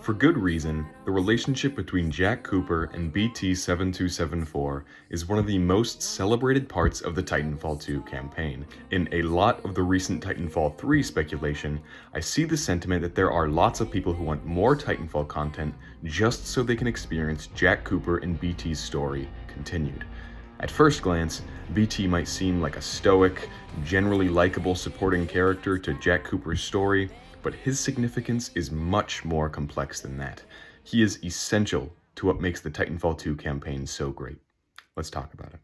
For good reason, the relationship between Jack Cooper and BT-7274 is one of the most celebrated parts of the Titanfall 2 campaign. In a lot of the recent Titanfall 3 speculation, I see the sentiment that there are lots of people who want more Titanfall content just so they can experience Jack Cooper and BT's story continued. At first glance, BT might seem like a stoic, generally likable supporting character to Jack Cooper's story, but his significance is much more complex than that. He is essential to what makes the Titanfall 2 campaign so great. Let's talk about it.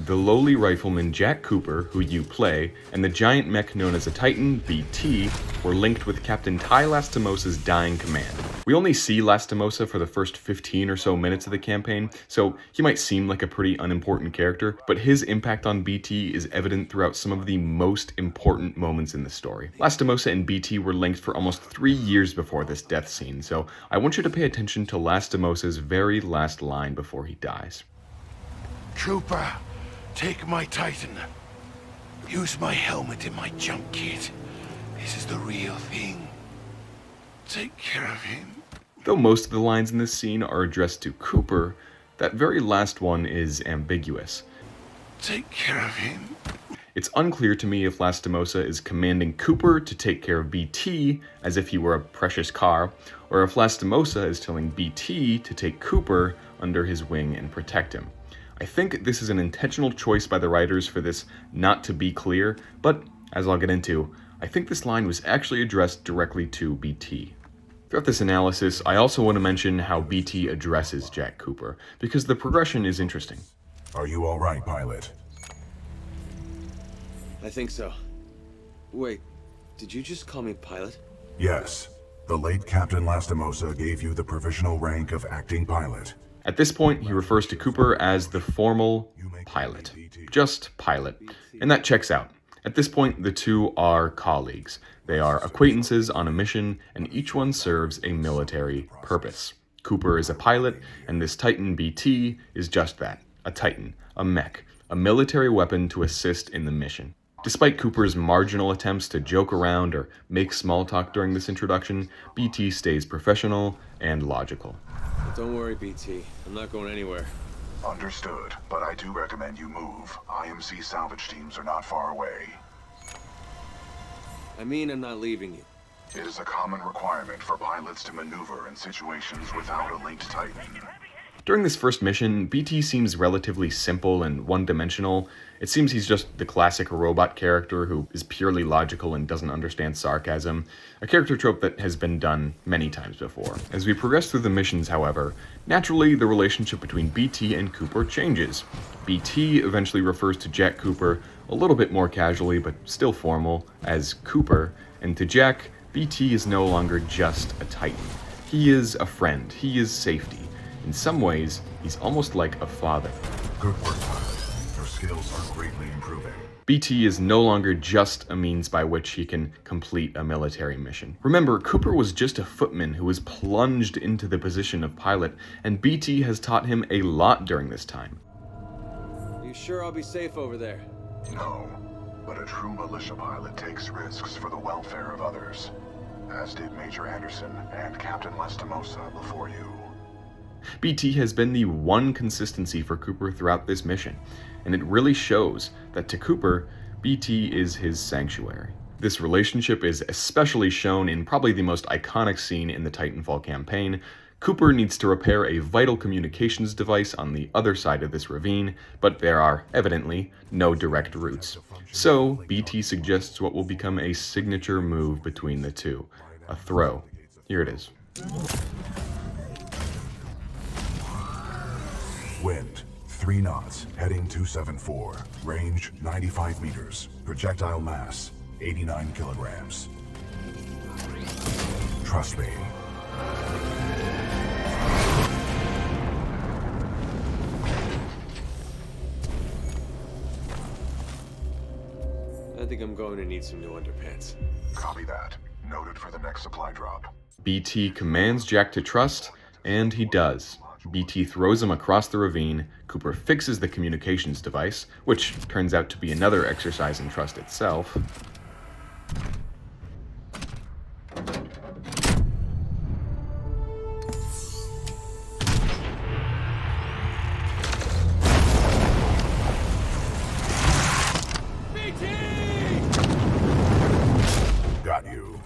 The lowly rifleman Jack Cooper, who you play, and the giant mech known as a Titan, BT, were linked with Captain Lastimosa's dying command. We only see Lastimosa for the first 15 or so minutes of the campaign, so he might seem like a pretty unimportant character, but his impact on BT is evident throughout some of the most important moments in the story. Lastimosa and BT were linked for almost 3 years before this death scene, so I want you to pay attention to Lastimosa's very last line before he dies. Cooper, take my Titan. Use my helmet in my jump kit. This is the real thing. Take care of him. Though most of the lines in this scene are addressed to Cooper, that very last one is ambiguous. Take care of him. It's unclear to me if Lastimosa is commanding Cooper to take care of BT as if he were a precious car, or if Lastimosa is telling BT to take Cooper under his wing and protect him. I think this is an intentional choice by the writers for this not to be clear, but as I'll get into, I think this line was actually addressed directly to BT. Throughout this analysis, I also want to mention how BT addresses Jack Cooper, because the progression is interesting. Are you all right, pilot? I think so. Wait, did you just call me pilot? Yes. The late Captain Lastimosa gave you the provisional rank of acting pilot. At this point, he refers to Cooper as the formal pilot. Just pilot. And that checks out. At this point, the two are colleagues. They are acquaintances on a mission, and each one serves a military purpose. Cooper is a pilot, and this Titan BT is just that, a Titan, a mech, a military weapon to assist in the mission. Despite Cooper's marginal attempts to joke around or make small talk during this introduction, BT stays professional and logical. Don't worry, BT. I'm not going anywhere. Understood, but I do recommend you move. IMC salvage teams are not far away. I mean, I'm not leaving you. It is a common requirement for pilots to maneuver in situations without a linked Titan. During this first mission, BT seems relatively simple and one-dimensional. It seems he's just the classic robot character who is purely logical and doesn't understand sarcasm, a character trope that has been done many times before. As we progress through the missions, however, naturally the relationship between BT and Cooper changes. BT eventually refers to Jack Cooper a little bit more casually, but still formal, as Cooper, and to Jack, BT is no longer just a Titan. He is a friend, he is safety. In some ways, he's almost like a father. Good work, pilot. Your skills are greatly improving. BT is no longer just a means by which he can complete a military mission. Remember, Cooper was just a footman who was plunged into the position of pilot, and BT has taught him a lot during this time. You sure I'll be safe over there? No, but a true militia pilot takes risks for the welfare of others, as did Major Anderson and Captain Lastimosa before you. BT has been the one consistency for Cooper throughout this mission, and it really shows that to Cooper, BT is his sanctuary. This relationship is especially shown in probably the most iconic scene in the Titanfall campaign. Cooper needs to repair a vital communications device on the other side of this ravine, but there are, evidently, no direct routes. So, BT suggests what will become a signature move between the two, a throw. Here it is. Wind, 3 knots, heading 274. Range, 95 meters. Projectile mass, 89 kilograms. Trust me. I think I'm going to need some new underpants. Copy that. Noted for the next supply drop. BT commands Jack to trust, and he does. BT throws him across the ravine, Cooper fixes the communications device, which turns out to be another exercise in trust itself. got you.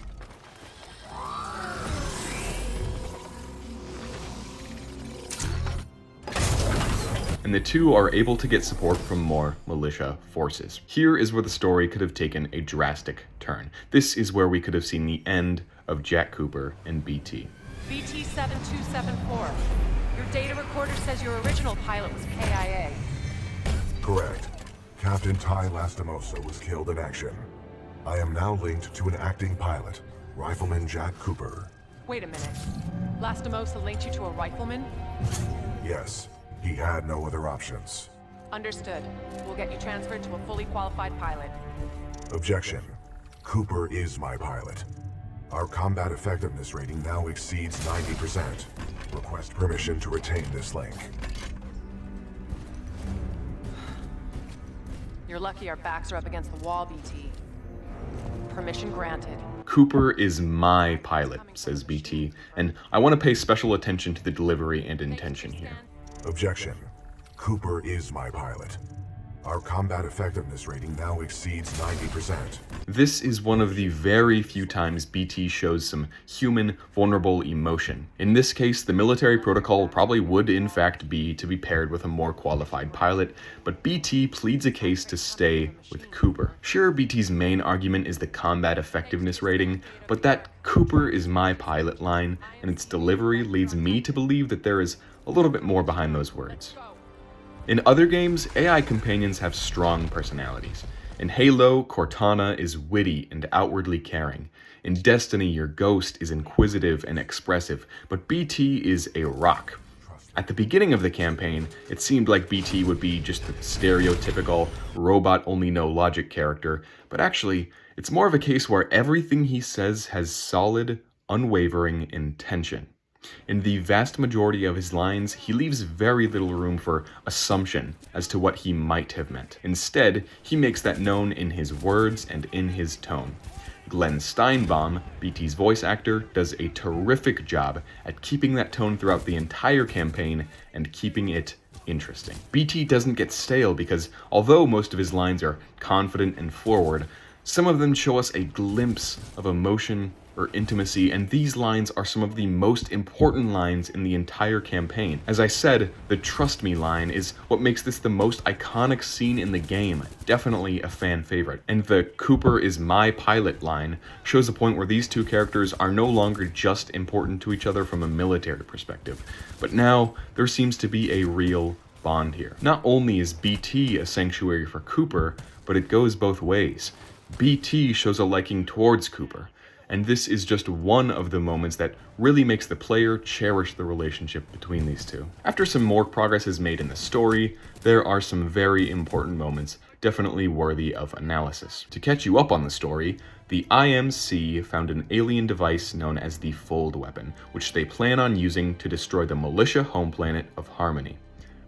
And the two are able to get support from more militia forces. Here is where the story could have taken a drastic turn. This is where we could have seen the end of Jack Cooper and BT. BT-7274. Your data recorder says your original pilot was KIA. Correct. Captain Lastimosa was killed in action. I am now linked to an acting pilot, Rifleman Jack Cooper. Wait a minute. Lastimosa linked you to a rifleman? Yes, he had no other options. Understood. We'll get you transferred to a fully qualified pilot. Objection. Cooper is my pilot. Our combat effectiveness rating now exceeds 90%. Request permission to retain this link. You're lucky our backs are up against the wall, BT. Permission granted. Cooper is my pilot, says BT, and I want to pay special attention to the delivery and intention here. Objection. Cooper is my pilot. Our combat effectiveness rating now exceeds 90%. This is one of the very few times BT shows some human, vulnerable emotion. In this case, the military protocol probably would in fact be to be paired with a more qualified pilot, but BT pleads a case to stay with Cooper. Sure, BT's main argument is the combat effectiveness rating, but that Cooper is my pilot line and its delivery leads me to believe that there is a little bit more behind those words. In other games, AI companions have strong personalities. In Halo, Cortana is witty and outwardly caring. In Destiny, your Ghost is inquisitive and expressive, but BT is a rock. At the beginning of the campaign, it seemed like BT would be just the stereotypical robot-only-no-logic character, but actually, it's more of a case where everything he says has solid, unwavering intention. In the vast majority of his lines, he leaves very little room for assumption as to what he might have meant. Instead, he makes that known in his words and in his tone. Glenn Steinbaum, BT's voice actor, does a terrific job at keeping that tone throughout the entire campaign and keeping it interesting. BT doesn't get stale because although most of his lines are confident and forward, some of them show us a glimpse of emotion or intimacy, and these lines are some of the most important lines in the entire campaign. As I said, the "trust me" line is what makes this the most iconic scene in the game, definitely a fan favorite. And the "Cooper is my pilot" line shows a point where these two characters are no longer just important to each other from a military perspective, but now there seems to be a real bond here. Not only is BT a sanctuary for Cooper, but it goes both ways. BT shows a liking towards Cooper, and this is just one of the moments that really makes the player cherish the relationship between these two. After some more progress is made in the story, there are some very important moments definitely worthy of analysis. To catch you up on the story, the IMC found an alien device known as the Fold Weapon, which they plan on using to destroy the militia home planet of Harmony.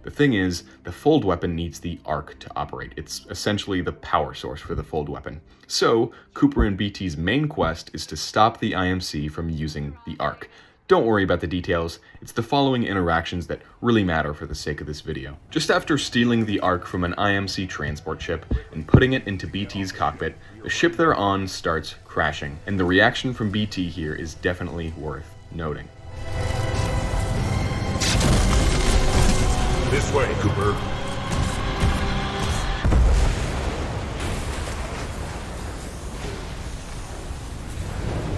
The thing is, the Fold Weapon needs the Ark to operate. It's essentially the power source for the Fold Weapon. So, Cooper and BT's main quest is to stop the IMC from using the Ark. Don't worry about the details, it's the following interactions that really matter for the sake of this video. Just after stealing the Ark from an IMC transport ship and putting it into BT's cockpit, the ship they're on starts crashing, and the reaction from BT here is definitely worth noting. This way, Cooper.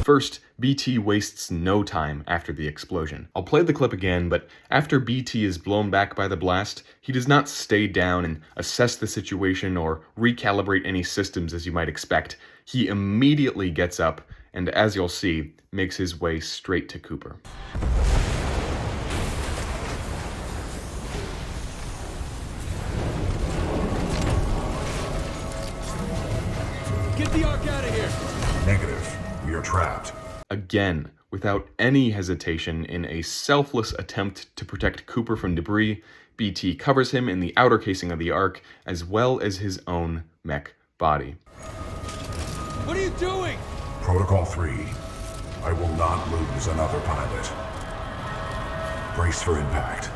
First, BT wastes no time after the explosion. I'll play the clip again, but after BT is blown back by the blast, he does not stay down and assess the situation or recalibrate any systems as you might expect. He immediately gets up and, as you'll see, makes his way straight to Cooper. Get the Ark out of here! Negative. We are trapped. Again, without any hesitation, in a selfless attempt to protect Cooper from debris, BT covers him in the outer casing of the Ark, as well as his own mech body. What are you doing? Protocol 3. I will not lose another pilot. Brace for impact.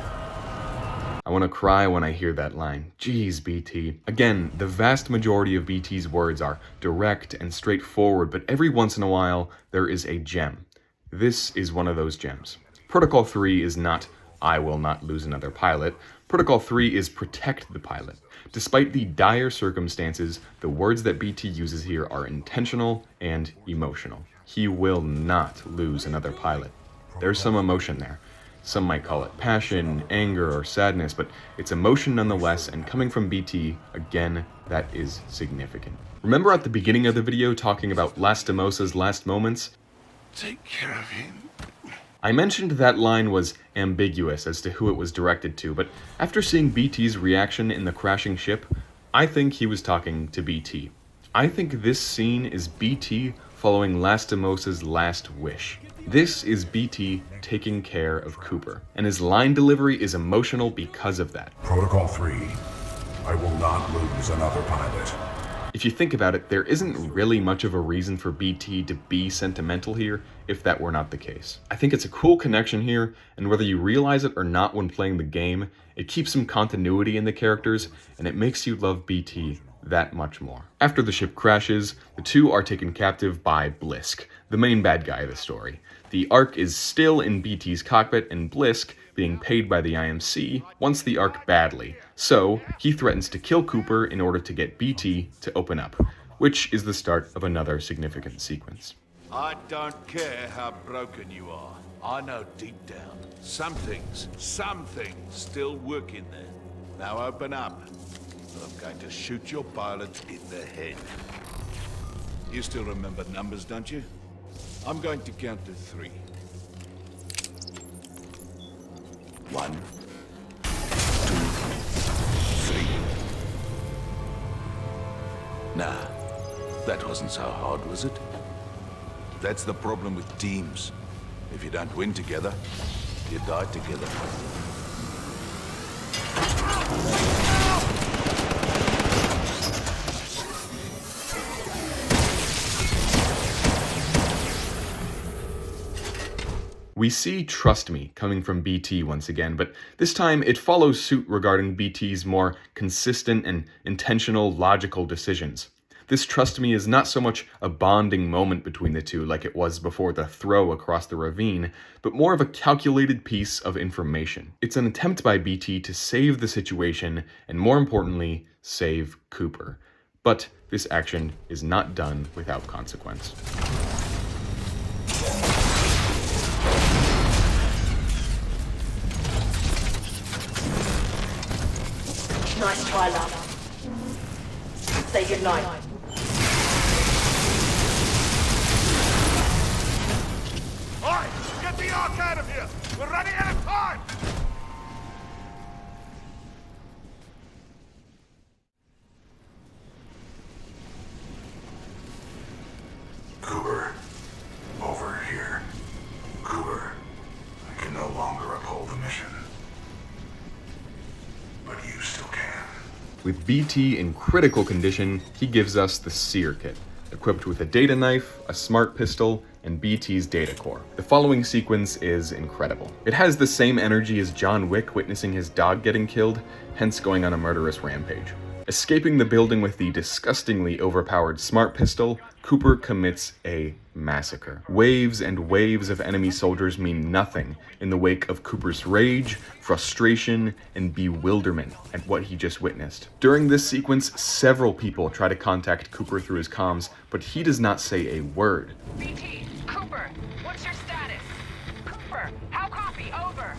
I want to cry when I hear that line. Jeez, BT. Again, the vast majority of BT's words are direct and straightforward, but every once in a while, there is a gem. This is one of those gems. Protocol 3 is not, I will not lose another pilot. Protocol 3 is protect the pilot. Despite the dire circumstances, the words that BT uses here are intentional and emotional. He will not lose another pilot. There's some emotion there. Some might call it passion, anger, or sadness, but it's emotion nonetheless, and coming from BT, again, that is significant. Remember at the beginning of the video talking about Lastimosa's last moments? Take care of him. I mentioned that line was ambiguous as to who it was directed to, but after seeing BT's reaction in the crashing ship, I think he was talking to BT. I think this scene is BT following Lastimosa's last wish. This is BT taking care of Cooper, and his line delivery is emotional because of that. Protocol 3. I will not lose another pilot. If you think about it, there isn't really much of a reason for BT to be sentimental here if that were not the case. I think it's a cool connection here, and whether you realize it or not when playing the game, it keeps some continuity in the characters, and it makes you love BT that much more. After the ship crashes, the two are taken captive by Blisk, the main bad guy of the story. The Ark is still in BT's cockpit, and Blisk, being paid by the IMC, wants the Ark badly, so he threatens to kill Cooper in order to get BT to open up, which is the start of another significant sequence. I don't care how broken you are. I know deep down, some things still work in there. Now open up. I'm going to shoot your pilot in the head. You still remember numbers, don't you? I'm going to count to 3. 1, 2, 3. Nah, that wasn't so hard, was it? That's the problem with teams. If you don't win together, you die together. We see "Trust Me" coming from BT once again, but this time it follows suit regarding BT's more consistent and intentional logical decisions. This "Trust Me" is not so much a bonding moment between the two like it was before the throw across the ravine, but more of a calculated piece of information. It's an attempt by BT to save the situation and, more importantly, save Cooper. But this action is not done without consequence. Nice try, love. Say goodnight. Alright, get the Ark out of here! We're running out of time! Cooper, over here. Cooper, I can no longer uphold the mission. But you still can. With BT in critical condition, he gives us the Seer Kit, equipped with a data knife, a smart pistol, and BT's data core. The following sequence is incredible. It has the same energy as John Wick witnessing his dog getting killed, hence going on a murderous rampage. Escaping the building with the disgustingly overpowered smart pistol, Cooper commits a massacre. Waves and waves of enemy soldiers mean nothing in the wake of Cooper's rage, frustration, and bewilderment at what he just witnessed. During this sequence, several people try to contact Cooper through his comms, but he does not say a word. BT, Cooper, what's your status? Cooper, how copy? Over.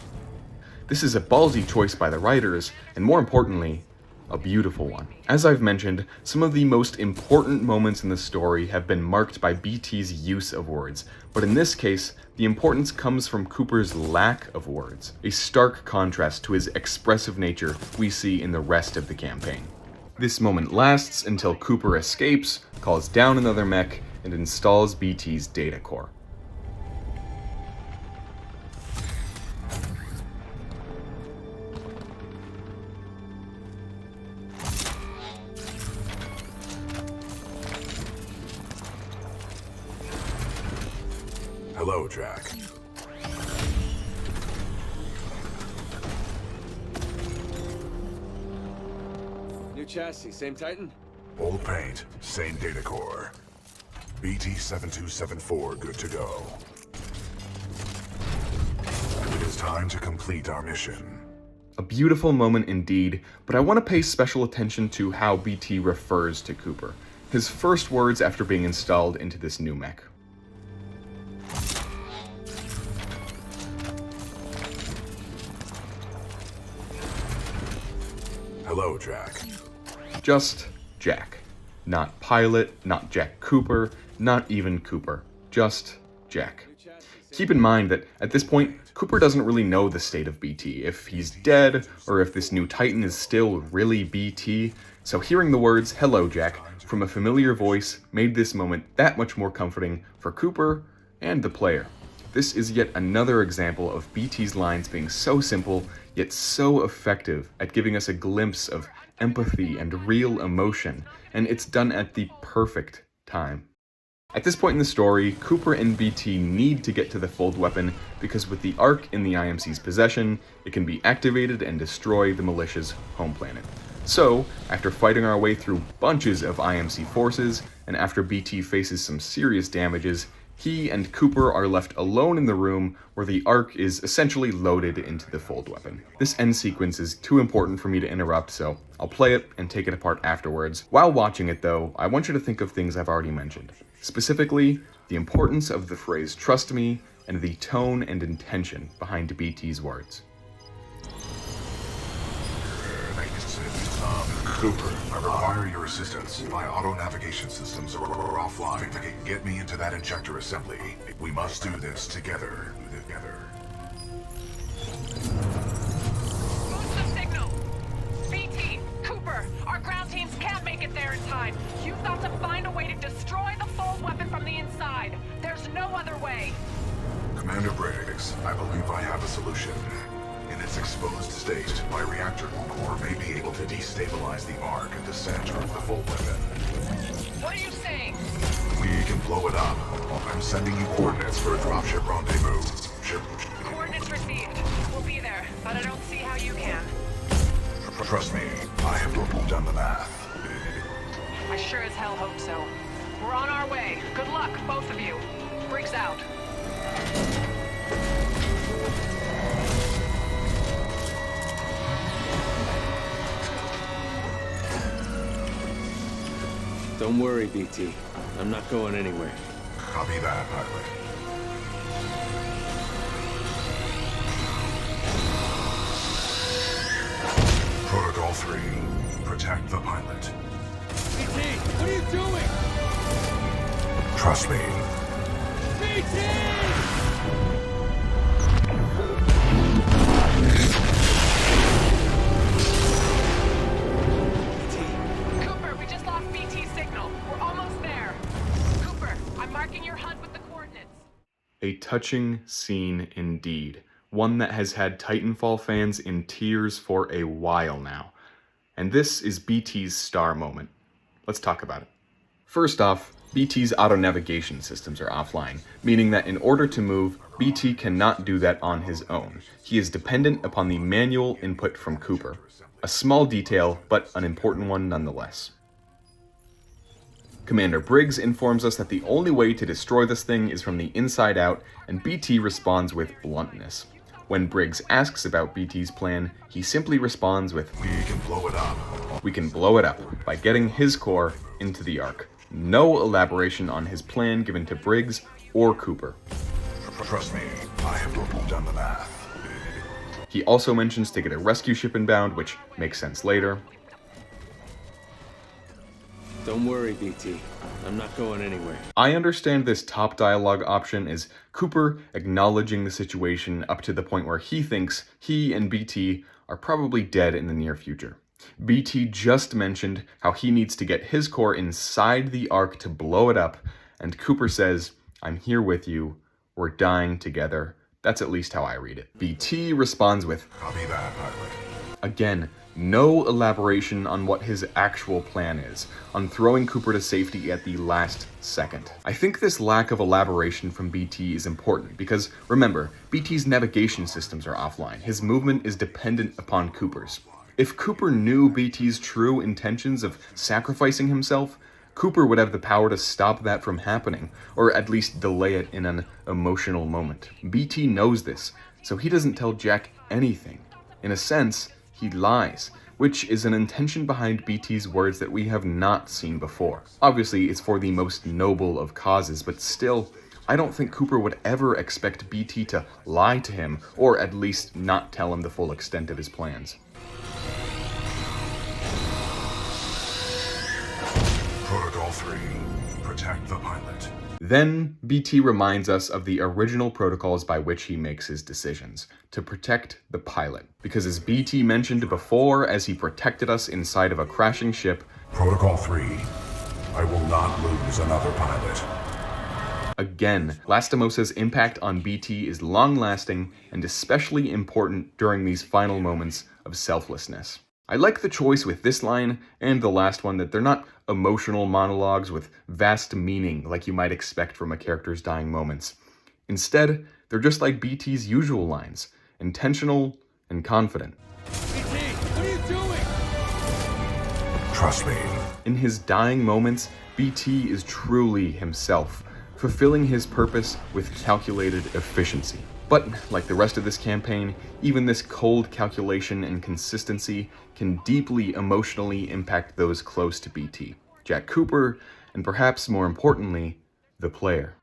This is a ballsy choice by the writers, and more importantly, a beautiful one. As I've mentioned, some of the most important moments in the story have been marked by BT's use of words, but in this case, the importance comes from Cooper's lack of words, a stark contrast to his expressive nature we see in the rest of the campaign. This moment lasts until Cooper escapes, calls down another mech, and installs BT's data core. Hello, Jack. chassis, same Titan? Old paint, same data core. BT-7274 good to go. It is time to complete our mission. A beautiful moment indeed, but I want to pay special attention to how BT refers to Cooper. His first words after being installed into this new mech. Hello, Jack. Just Jack. Not Pilot, not Jack Cooper, not even Cooper. Just Jack. Keep in mind that at this point, Cooper doesn't really know the state of BT, if he's dead, or if this new Titan is still really BT, so hearing the words, "Hello, Jack," from a familiar voice made this moment that much more comforting for Cooper and the player. This is yet another example of BT's lines being so simple, yet so effective at giving us a glimpse of empathy and real emotion, and it's done at the perfect time. At this point in the story, Cooper and BT need to get to the fold weapon because with the Ark in the IMC's possession, it can be activated and destroy the militia's home planet. So, after fighting our way through bunches of IMC forces, and after BT faces some serious damages, he and Cooper are left alone in the room where the Ark is essentially loaded into the fold weapon. This end sequence is too important for me to interrupt, so I'll play it and take it apart afterwards. While watching it though, I want you to think of things I've already mentioned. Specifically, the importance of the phrase "trust me" and the tone and intention behind BT's words. Cooper, I require your assistance. My auto-navigation systems are offline. Get me into that injector assembly. We must do this together. Boost the signal! BT, Cooper, our ground teams can't make it there in time. You've got to find a way to destroy the fold weapon from the inside. There's no other way. Commander Briggs, I believe I have a solution. In its exposed state, my reactor core may be able to destabilize the Ark at the center of the fold weapon. What are you saying? We can blow it up. I'm sending you coordinates for a dropship rendezvous. Coordinates received. We'll be there, but I don't see how you can. Trust me, I have done the math. I sure as hell hope so. We're on our way. Good luck, both of you. Briggs out. Don't worry, BT. I'm not going anywhere. Copy that, pilot. Protocol 3. Protect the pilot. BT, what are you doing? Trust me. Cooper, we just lost BT signal. We're almost there. Cooper, I'm marking your HUD with the coordinates. A touching scene indeed. One that has had Titanfall fans in tears for a while now. And this is BT's star moment. Let's talk about it. First off, BT's auto-navigation systems are offline, meaning that in order to move, BT cannot do that on his own. He is dependent upon the manual input from Cooper. A small detail, but an important one nonetheless. Commander Briggs informs us that the only way to destroy this thing is from the inside out, and BT responds with bluntness. When Briggs asks about BT's plan, he simply responds with, We can blow it up. "We can blow it up by getting his core into the Ark." No elaboration on his plan given to Briggs or Cooper. Trust me, I have done the math. He also mentions to get a rescue ship inbound, which makes sense later. Don't worry, BT. I'm not going anywhere. I understand this top dialogue option is Cooper acknowledging the situation up to the point where he thinks he and BT are probably dead in the near future. BT just mentioned how he needs to get his core inside the Ark to blow it up, and Cooper says, "I'm here with you. We're dying together." That's at least how I read it. BT responds with, Copy that, pilot. again, no elaboration on what his actual plan is, on throwing Cooper to safety at the last second. I think this lack of elaboration from BT is important because, remember, BT's navigation systems are offline. His movement is dependent upon Cooper's. If Cooper knew BT's true intentions of sacrificing himself, Cooper would have the power to stop that from happening, or at least delay it in an emotional moment. BT knows this, so he doesn't tell Jack anything. In a sense, he lies, which is an intention behind BT's words that we have not seen before. Obviously, it's for the most noble of causes, but still, I don't think Cooper would ever expect BT to lie to him, or at least not tell him the full extent of his plans. Protocol 3. Protect the pilot. Then, BT reminds us of the original protocols by which he makes his decisions, to protect the pilot. Because as BT mentioned before, as he protected us inside of a crashing ship, Protocol 3. I will not lose another pilot. again, Lastimosa's impact on BT is long-lasting and especially important during these final moments of selflessness. I like the choice with this line and the last one that they're not emotional monologues with vast meaning like you might expect from a character's dying moments. Instead, they're just like BT's usual lines, intentional and confident. BT, what are you doing? Trust me. In his dying moments, BT is truly himself, fulfilling his purpose with calculated efficiency. But, like the rest of this campaign, even this cold calculation and consistency can deeply emotionally impact those close to BT, Jack Cooper, and perhaps more importantly, the player.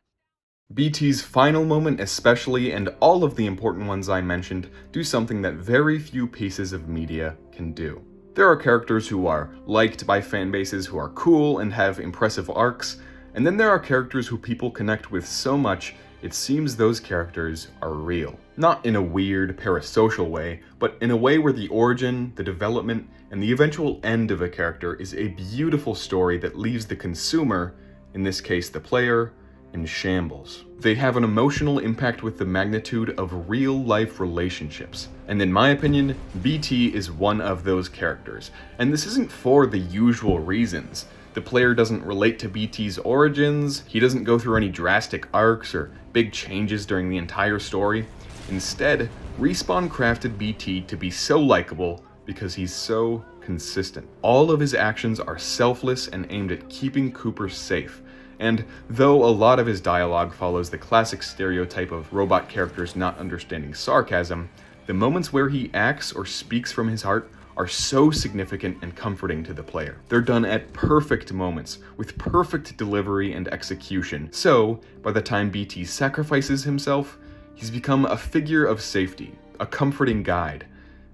BT's final moment especially, and all of the important ones I mentioned, do something that very few pieces of media can do. There are characters who are liked by fanbases who are cool and have impressive arcs, and then there are characters who people connect with so much it seems those characters are real. Not in a weird, parasocial way, but in a way where the origin, the development, and the eventual end of a character is a beautiful story that leaves the consumer, in this case the player, in shambles. They have an emotional impact with the magnitude of real-life relationships. And in my opinion, BT is one of those characters. And this isn't for the usual reasons. The player doesn't relate to BT's origins, he doesn't go through any drastic arcs or big changes during the entire story. Instead, Respawn crafted BT to be so likable because he's so consistent. All of his actions are selfless and aimed at keeping Cooper safe. And though a lot of his dialogue follows the classic stereotype of robot characters not understanding sarcasm, the moments where he acts or speaks from his heart are so significant and comforting to the player. They're done at perfect moments, with perfect delivery and execution. So, by the time BT sacrifices himself, he's become a figure of safety, a comforting guide,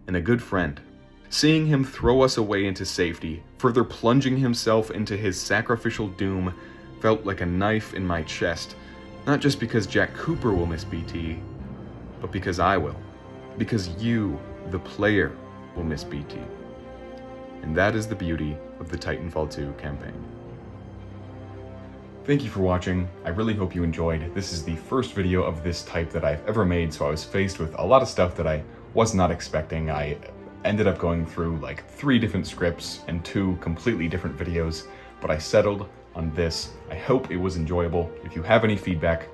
and a good friend. Seeing him throw us away into safety, further plunging himself into his sacrificial doom, felt like a knife in my chest, not just because Jack Cooper will miss BT, but because I will. Because you, the player, will miss BT. And that is the beauty of the Titanfall 2 campaign. Thank you for watching. I really hope you enjoyed. This is the first video of this type that I've ever made, so I was faced with a lot of stuff that I was not expecting. I ended up going through like 3 different scripts and 2 completely different videos, but I settled on this. I hope it was enjoyable. If you have any feedback,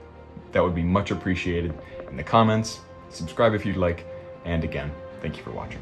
that would be much appreciated in the comments. Subscribe if you'd like, and again, thank you for watching.